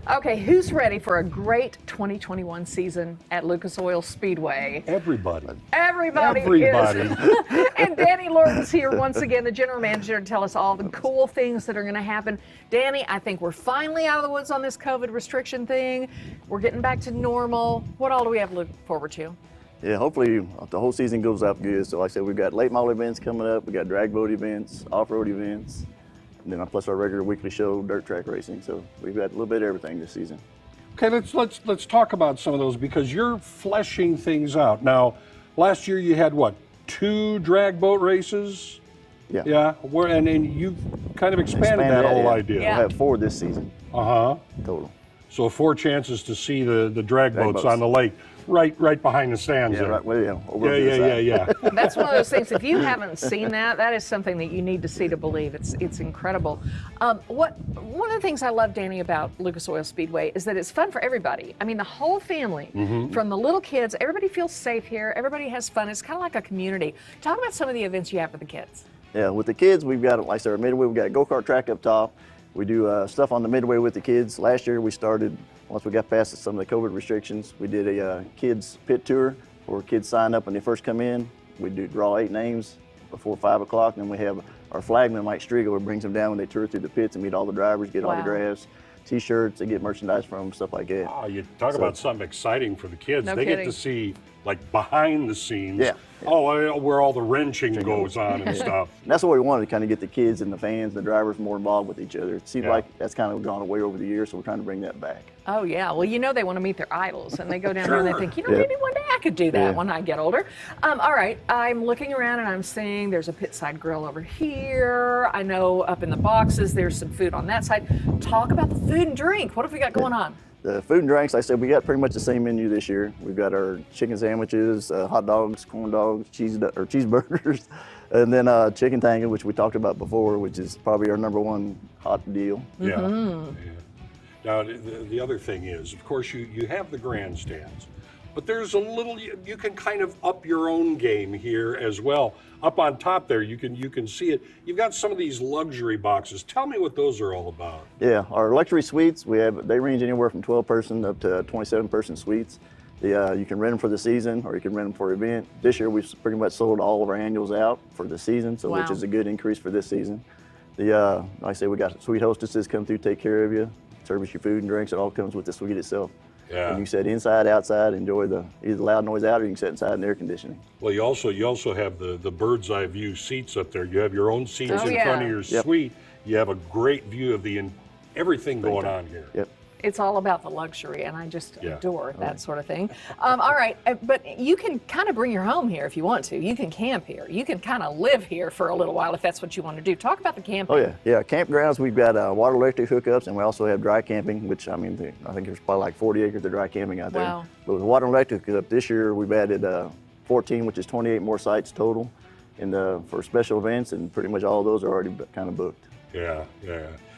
Okay, who's ready for a great 2021 season at Lucas Oil Speedway? Everybody. Everybody is. And Danny Lorton's here once again, the general manager, to tell us all the cool things that are going to happen. Danny, I think we're finally out of the woods on this COVID restriction thing. We're getting back to normal. What all do we have to look forward to? Yeah, hopefully the whole season goes out good. So like I said, we've got late model events coming up. We got drag boat events, off-road events, and then plus our regular weekly show, dirt track racing. So we've got a little bit of everything this season. Okay, let's talk about some of those because you're fleshing things out. Now, last year you had what, 2 drag boat races? Yeah. Yeah. And you've kind of expanded that whole idea. We'll have 4 this season. Total. So 4 chances to see the drag boats on the lake, right behind the stands. Yeah, there. Over Yeah. That's one of those things. If you haven't seen that, that is something that you need to see to believe. It's incredible. One of the things I love, Danny, about Lucas Oil Speedway is that it's fun for everybody. I mean, the whole family, from the little kids, everybody feels safe here. Everybody has fun. It's kind of like a community. Talk about some of the events you have for the kids. Yeah, with the kids, we've got, like I said, our midway. We've got a go-kart track up top. We do stuff on the midway with the kids. Last year we started, once we got past some of the COVID restrictions, we did a kids pit tour where kids sign up when they first come in. We do draw 8 names before 5 o'clock, and then we have our flagman, Mike Strigo, who brings them down when they tour through the pits and meet all the drivers, get autographs, T-shirts, they get merchandise from, stuff like that. Oh, you talk about something exciting for the kids. No they kidding. Get to see like behind the scenes. Yeah. Oh, where all the wrenching goes on and stuff. And that's what we wanted, to kind of get the kids and the fans, the drivers more involved with each other. It seems like that's kind of gone away over the years, so we're trying to bring that back. Oh, yeah. Well, you know they want to meet their idols, and they go down there and they think, maybe one day I could do that when I get older. All right, I'm looking around and I'm seeing there's a pit side grill over here. I know up in the boxes there's some food on that side. Talk about the food and drink. What have we got going on? The food and drinks, like I said, we got pretty much the same menu this year. We've got our chicken sandwiches, hot dogs, corn dogs, cheeseburgers, and then chicken tango, which we talked about before, which is probably our #1 hot deal. Yeah. Now, the other thing is, of course, you have the grandstands, but there's a little, you can kind of up your own game here as well. Up on top there, you can see it. You've got some of these luxury boxes. Tell me what those are all about. Yeah, our luxury suites, they range anywhere from 12-person up to 27-person suites. You can rent them for the season, or you can rent them for an event. This year, we've pretty much sold all of our annuals out for the season, so which is a good increase for this season. Like I say, we got suite hostesses come through, take care of you, service your food and drinks. It all comes with the suite itself. Yeah. And you sit inside, outside, enjoy either the loud noise out, or you can sit inside in air conditioning. Well, you also have the bird's eye view seats up there. You have your own seats in front of your suite. You have a great view of everything going on here. Yep. It's all about the luxury, and I just adore that sort of thing. All right, but you can kind of bring your home here if you want to. You can camp here. You can kind of live here for a little while if that's what you want to do. Talk about the camping. Oh, yeah. Campgrounds, we've got water electric hookups, and we also have dry camping, which, I mean, I think there's probably like 40 acres of dry camping out there. Wow. But with water electric hookup, this year we've added 14, which is 28 more sites total for special events, and pretty much all of those are already kind of booked. Yeah.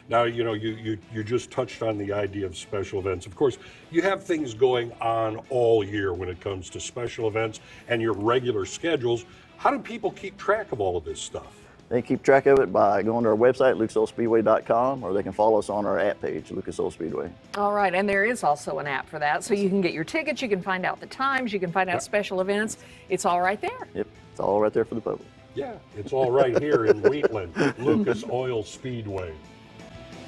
Now, you just touched on the idea of special events. Of course, you have things going on all year when it comes to special events and your regular schedules. How do people keep track of all of this stuff? They can keep track of it by going to our website, lucasoilspeedway.com, or they can follow us on our app page, Lucas Oil Speedway. All right, and there is also an app for that, so you can get your tickets, you can find out the times, you can find out special events. It's all right there. Yep, it's all right there for the public. Yeah, it's all right here in Wheatland, Lucas Oil Speedway.